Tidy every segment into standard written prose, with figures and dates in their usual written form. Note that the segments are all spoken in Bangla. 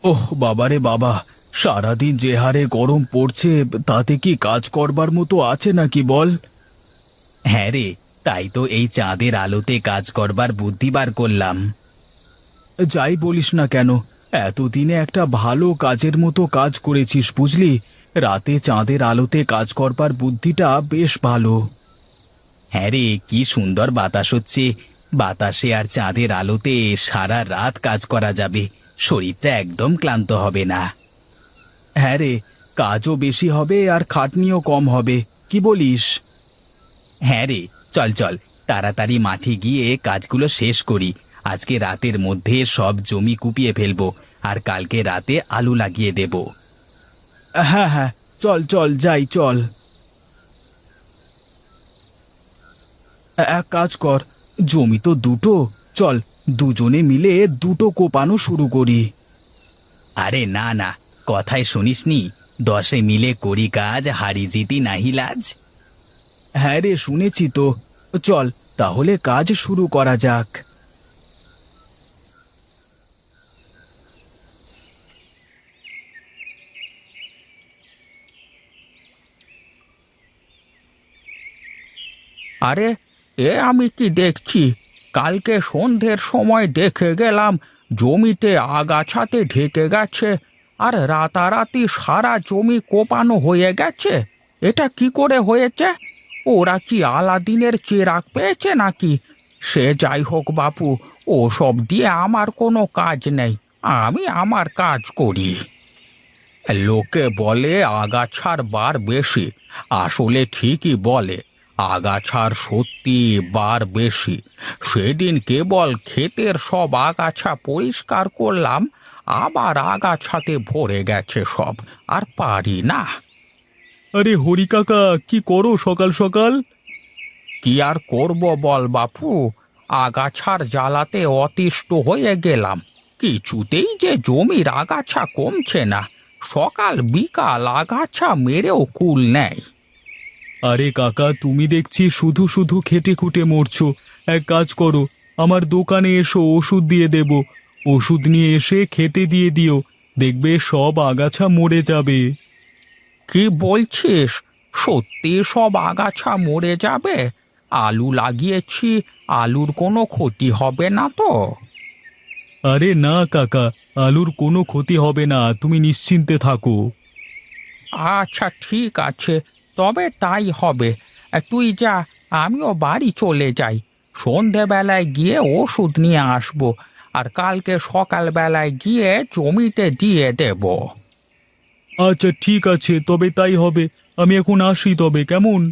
ওহ বাবারে বাবা, সারাদিন যে হারে গরম পড়ছে তাতে কি কাজ করবার মতো আছে নাকি বল? হ্যাঁ রে, তাই তো এই চাঁদের আলোতে কাজ করবার বুদ্ধি বার করলাম। যাই বলিস না কেন, এতদিনে একটা ভালো কাজের মতো কাজ করেছিস বুঝলি। রাতে চাঁদের আলোতে কাজ করবার বুদ্ধিটা বেশ ভালো। হ্যাঁ রে, কি সুন্দর বাতাস হচ্ছে। বাতাসে আর চাঁদের আলোতে সারা রাত কাজ করা যাবে, শরীরটা একদম ক্লান্ত হবে না। হ্যাঁ রে, কাজও বেশি হবে আর খাটনিও কম হবে, কি বলিস? হ্যাঁ রে, চল চল, তাড়াতাড়ি মাঠে গিয়ে কাজগুলো শেষ করি। আজকে রাতের মধ্যে সব জমি কুপিয়ে ফেলবো আর কালকে রাতে আলু লাগিয়ে দেব। হ্যাঁ হ্যাঁ, চল চল যাই চল। এক কাজ কর, জমি তো দুটো, চল দুজনে মিলে দুটো কোপানো শুরু করি। আরে না না, কথায় শুনিসনি, 10 মিলে করি কাজ, হারি জিতি নাহি লাজ। হ্যাঁ রে, শুনেছি তো। চল তাহলে কাজ শুরু করা যাক। আরে, এ আমি কি দেখছি? কালকে সন্ধ্যের সময় দেখে গেলাম জমিতে আগাছাতে ঢেকে গেছে, আর রাতারাতি সারা জমি কোপানো হয়ে গেছে। এটা কি করে হয়েছে? ওরা কি আলাদিনের চেরাগ পেয়েছে নাকি? সে যাই হোক বাপু, ওসব দিয়ে আমার কোনো কাজ নেই, আমি আমার কাজ করি। লোকে বলে আগাছার বার বেশি, আসলে ঠিকই বলে। আগাছার সত্যি বার বেশি। সেদিন কেবল ক্ষেতের সব আগাছা পরিষ্কার করলাম, আবার আগাছাতে ভরে গেছে সব, আর পারি না। আরে হরি কাকা, কি করো সকাল সকাল? কি আর করব বল বাপু, আগাছার জ্বালাতে অতিষ্ঠ হয়ে গেলাম। কিছুতেই যে জমির আগাছা কমছে না, সকাল বিকাল আগাছা মেরেও কুল নেই। আরে কাকা, তুমি দেখছি শুধু শুধু খেটে খুঁটে মরছো। এক কাজ করো, আমার দোকানে এসো, ওষুধ দিয়ে দেব। ওষুধ নিয়ে এসে খেতে দিয়ে দিও, দেখবে সব আগাছা মরে যাবে। কি বলছিস? সত্যি সব আগাছা মরে যাবে? আলু লাগিয়েছি, আলুর কোনো ক্ষতি হবে না তো? আরে না কাকা, আলুর কোনো ক্ষতি হবে না, তুমি নিশ্চিন্তে থাকো। আচ্ছা ঠিক আছে, তবে তাই হবে। তুই যা, আমিও বাড়ি চলে যাই। সন্ধেবেলায় গিয়ে ওষুধ নিয়ে আসবো, আর কালকে সকালবেলায় গিয়ে জমিতে দিয়ে দেব। আচ্ছা ঠিক আছে, তবে তাই হবে। আমি এখন আসি তবে, কেমন?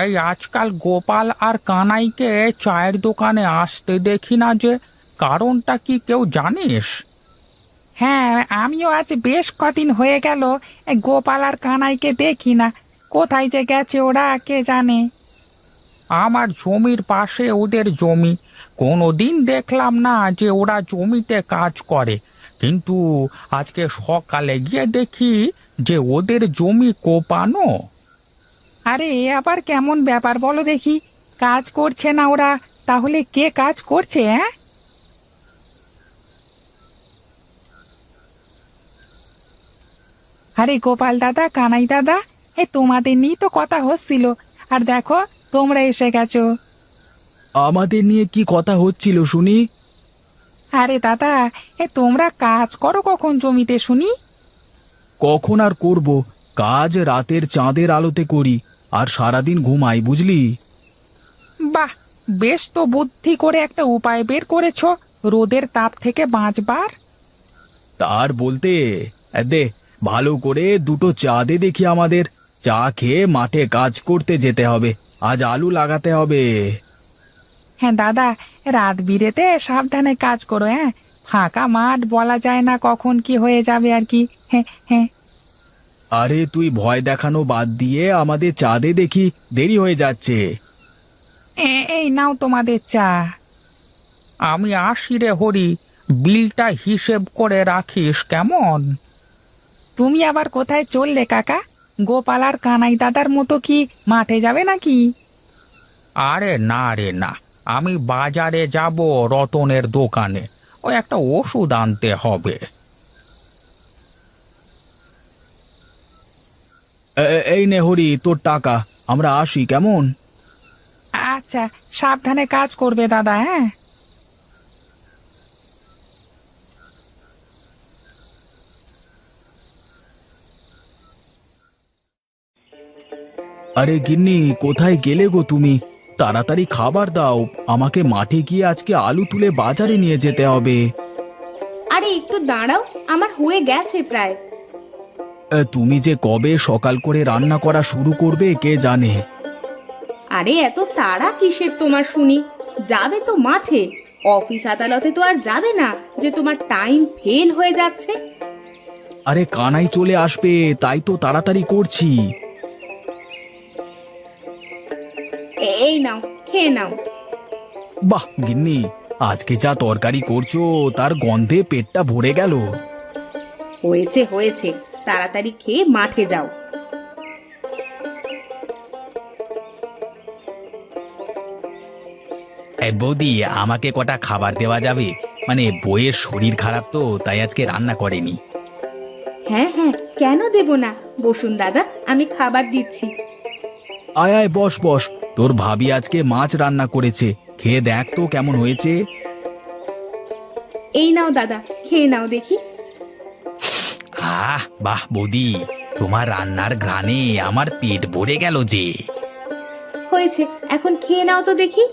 এই আজকাল গোপাল আর কানাইকে চায়ের দোকানে আসতে দেখি না যে, কারণটা কি কেউ জানিস? হ্যাঁ, আমিও আজ বেশ কদিন হয়ে গেল গোপাল আর কানাইকে দেখি না। কোথায় যে গেছে ওরা, কে জানে। আমার জমির পাশে ওদের জমি, কোনোদিন দেখলাম না যে ওরা জমিতে কাজ করে, কিন্তু আজকে সকালে গিয়ে দেখি যে ওদের জমি কোপানো। আরে এ আবার কেমন ব্যাপার বলো দেখি? কাজ করছে না ওরা, তাহলে কে কাজ করছে? হ্যাঁ, আরে গোপাল দাদা, কানাই দাদা, তোমাদের নিয়ে তো কথা হচ্ছিল, আর দেখো তোমরা এসে গেছো। আমাদের নিয়ে কি কথা হচ্ছিল শুনি? আরে দাদা, তোমরা কাজ করো কখন জমিতে শুনি? কখন আর করব, কাজ রাতের চাঁদের আলোতে করি, আর সারাদিন ঘুমাই বুঝলি। বাহ, বেশ তো বুদ্ধি করে একটা উপায় বের করেছো রোদের তাপ থেকে বাঁচবার। তার বলতে, দে ভালো করে দুটো চা দে দেখি আমাদের। চা খেয়ে মাঠে কাজ করতে যেতে হবে, আজ আলু লাগাতে হবে। হ্যাঁ দাদা, রাত বিরেতে সাবধানে কাজ করো। হ্যাঁ, ফাঁকা মাঠ বলা যায় না কখন কি হয়ে যাবে আর কি। হ্যাঁ হ্যাঁ। আরে তুই ভয় দেখানো বাদ দিয়ে আমাদের চা দে দেখি, দেরি হয়ে যাচ্ছে। এই নাও তোমাদের চা। আমি আসি রে হরি, বিলটা হিসেব করে রাখিস কেমন? তুমি আবার কোথায় চললে কাকা? গোপাল আর কানাই দাদার মতো কি মাঠে যাবে নাকি? আরে না রে না, আমি বাজারে যাব রতনের দোকানে, ওই একটা ওষুধ আনতে হবে। এই নে হরি, তোর টাকা। আমরা আসি কেমন? আচ্ছা, সাবধানে কাজ করবে দাদা, হ্যাঁ? আরে গিন্নি, কোথায় গেলে গো তুমি? তাড়াতাড়ি খাবার দাও, আমাকে মাঠে গিয়ে আজকে আলু তুলে বাজারে নিয়ে যেতে হবে। আরে একটু দাঁড়াও, আমার হয়ে গেছে প্রায়। তুমি যে কবে সকাল করে রান্না করা শুরু করবে কে জানে। আরে এত তাড়া কিসের তোমার শুনি? যাবে তো মাঠে, অফিস আদালতে তো আর যাবে না যে তোমার টাইম ফেল হয়ে যাচ্ছে। আরে কানাই চলে আসবে, তাই তো তাড়াতাড়ি করছি। এই নাও, খেয়ে নাও। বাহ গিন্নি, আজকে যা তরকারি করছো তার গন্ধে পেটটা ভরে গেল। হয়েছে হয়েছে, তাড়াতাড়ি খেয়ে মাঠে যাও। বৌদি, আমাকে কটা খাবার দেওয়া যাবে? মানে বইয়ের শরীর খারাপ তো, তাই আজকে রান্না করেনি। হ্যাঁ হ্যাঁ, কেন দেব না? বসুন দাদা, আমি খাবার দিচ্ছি। আয় আয়, বস বস। তোর ভাবি আজকে মাছ রান্না করেছে, খেয়ে দেখ তো কেমন হয়েছে। এই নাও দাদা, খেয়ে নাও দেখি। বাহ বৌদি, তোমার রান্নার ঘ্রাণে আমার পেট ভরে গেল যে। হয়েছে, এখন খেয়ে নাও তো দেখি।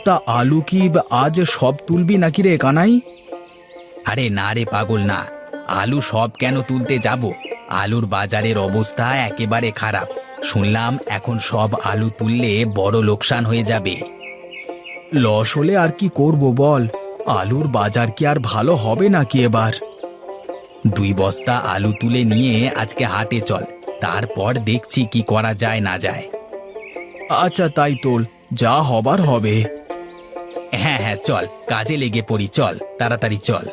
তা আলু কি আজ সব তুলবি নাকি রে কানাই? আরে না রে পাগল না, আলু সব কেন তুলতে যাব? আলুর বাজারের অবস্থা একেবারে খারাপ। শুনলাম এখন সব আলু তুললে বড় লোকসান হয়ে যাবে। লস হলে আর কি করব বল? আলুর বাজার কি আর ভালো হবে নাকি এবার? 2 বস্তা আলু তুলে নিয়ে আজকে হাটে চল, তারপর দেখছি কি করা যায় না যায়। আচ্ছা তাই তোল, যা হবার হবে। হ্যাঁ হ্যাঁ, চল কাজে লেগে পড়ি, চল তাড়াতাড়ি চল।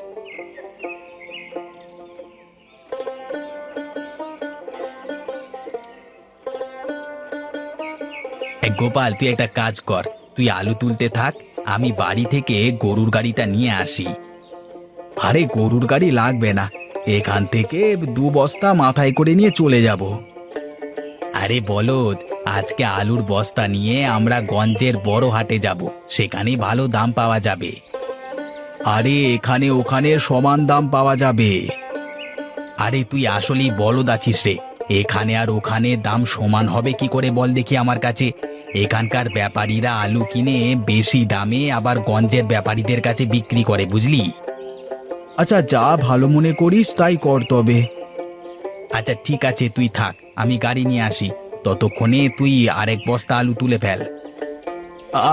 গোপাল, তুই একটা কাজ কর, তুই আলু তুলতে থাক, আমি বাড়ি থেকে গরুর গাড়িটা নিয়ে আসি। আরে গরুর গাড়ি লাগবে না, এখান থেকে 2 বস্তা মাথায় করে নিয়ে চলে যাব। আরে বলদ, আজকে আলুর বস্তা নিয়ে আমরা গঞ্জের বড় হাটে যাব, সেখানেই ভালো দাম পাওয়া যাবে। আরে এখানে ওখানে সমান দাম পাওয়া যাবে। আরে তুই আসলেই বলদ আছিস রে, এখানে আর ওখানে দাম সমান হবে কি করে বল দেখি আমার কাছে। এখানকার ব্যাপারীরা আলু কিনে বেশি দামে আবার গঞ্জের ব্যাপারীদের কাছে বিক্রি করে, বুঝলি? আচ্ছা, যা ভালো মনে করিস তাই কর তবে। আচ্ছা ঠিক আছে, তুই থাক, আমি গাড়ি নিয়ে আসি, ততক্ষণে তুই আরেক বস্তা আলু তুলে ফেল।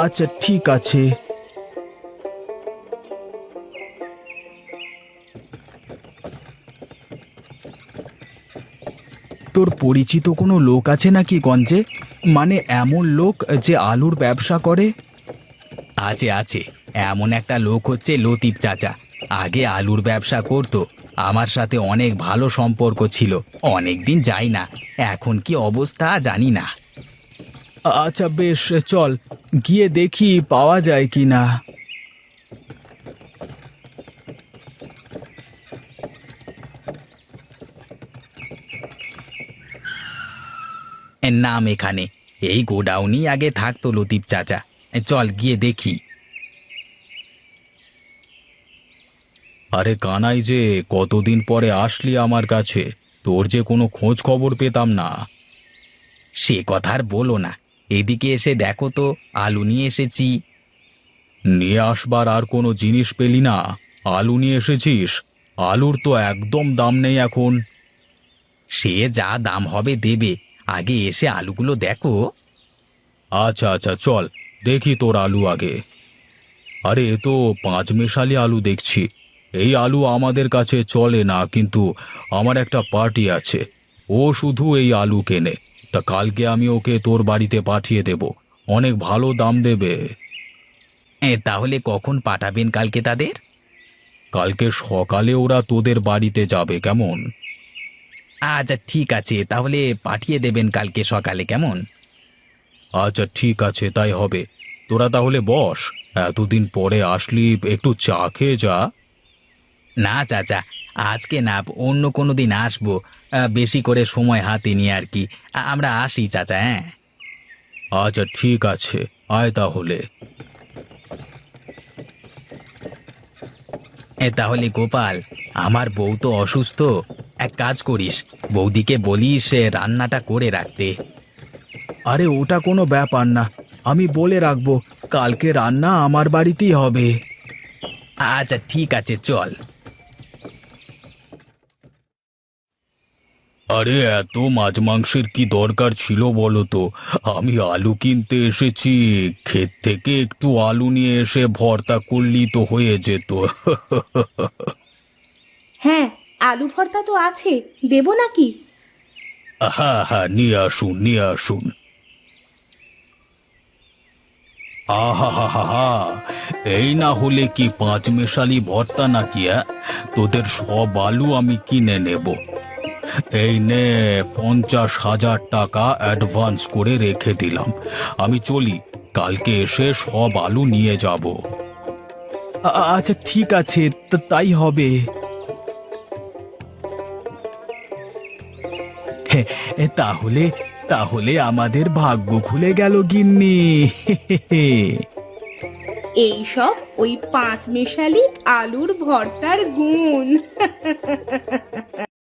আচ্ছা ঠিক আছে। তোর পরিচিত কোনো লোক আছে নাকি গঞ্জে? মানে এমন লোক যে আলুর ব্যবসা করে? আছে আছে, এমন একটা লোক হচ্ছে লতিফ চাচা। আগে আলুর ব্যবসা করতো, আমার সাথে অনেক ভালো সম্পর্ক ছিল। অনেক দিন যাই না, এখন কি অবস্থা জানি না। আচ্ছা বেশ, চল গিয়ে দেখি পাওয়া যায় কি না। নাম এখানে, এই গোডাউনই আগে থাকতো লতিফ চাচা। চল গিয়ে দেখি। আরে কানাই যে, কতদিন পরে আসলি আমার কাছে, তোর যে কোনো খোঁজ খবর পেতাম না। সে কথা আর বলো না, এদিকে এসে দেখো তো আলু নিয়ে এসেছি। নিয়ে আসবার আর কোনো জিনিস পেলি না? আলু নিয়ে এসেছিস? আলুর তো একদম দাম নেই এখন। সে যা দাম হবে দেবে, আগে এসে আলুগুলো দেখো। আচ্ছা আচ্ছা, চল দেখি তোর আলু আগে। আরে এ তো 5 মেশালি আলু দেখছি। এই আলু আমাদের কাছে চলে না, কিন্তু আমার একটা পার্টি আছে, ও শুধু এই আলু কেনে। তা কালকে আমি ওকে তোর বাড়িতে পাঠিয়ে দেব, অনেক ভালো দাম দেবে। তাহলে কখন পাঠাবেন কালকে তাদের? কালকে সকালে ওরা তোদের বাড়িতে যাবে, কেমন? আচ্ছা ঠিক আছে, তাহলে পাঠিয়ে দেবেন কালকে সকালে, কেমন? আচ্ছা ঠিক আছে, তাই হবে। তোরা তাহলে বস, এতদিন পরে আসলি, একটু চা খেয়ে যা। না চাচা, আজকে না, অন্য কোনো দিন আসবো, বেশি করে সময় হাতে নিয়ে আর কি। আমরা আসি চাচা, হ্যাঁ। আচ্ছা ঠিক আছে, আয় তাহলে। তাহলে গোপাল, আমার বউ তো অসুস্থ, এক কাজ করিস, বৌদিকে বলিস রান্নাটা করে রাখতে। আরে ওটা কোনো ব্যাপার না, আমি বলে রাখবো, কালকে রান্না আমার বাড়িতেই হবে। আচ্ছা ঠিক আছে, চল। আরে এত মাছ মাংসের কি দরকার ছিল বলো তো? আমি আলু কিনতে এসেছি, ক্ষেত থেকে একটু আলু নিয়ে এসে ভর্তা করলি তো হয়ে যেত। হ্যাঁ, আলু ভর্তা তো আছে, দেবো নাকি? হ্যাঁ হ্যাঁ, নিয়ে আসুন নিয়ে আসুন। আহা হা হা হা, এই না হলে কি পাঁচ মেশালি ভর্তা নাকি? তোদের সব আলু আমি কিনে নেব। এই নে, 50,000 টাকা অ্যাডভান্স করে রেখে দিলাম। আমি চলি, কালকে এসে সব আলু নিয়ে যাব। আচ্ছা ঠিক আছে, তাই হবে। তাহলে তাহলে আমাদের ভাগ্য খুলে গেল গিন্নি। এই সব ওই পাঁচ মেশালি আলুর ভর্তার গুণ।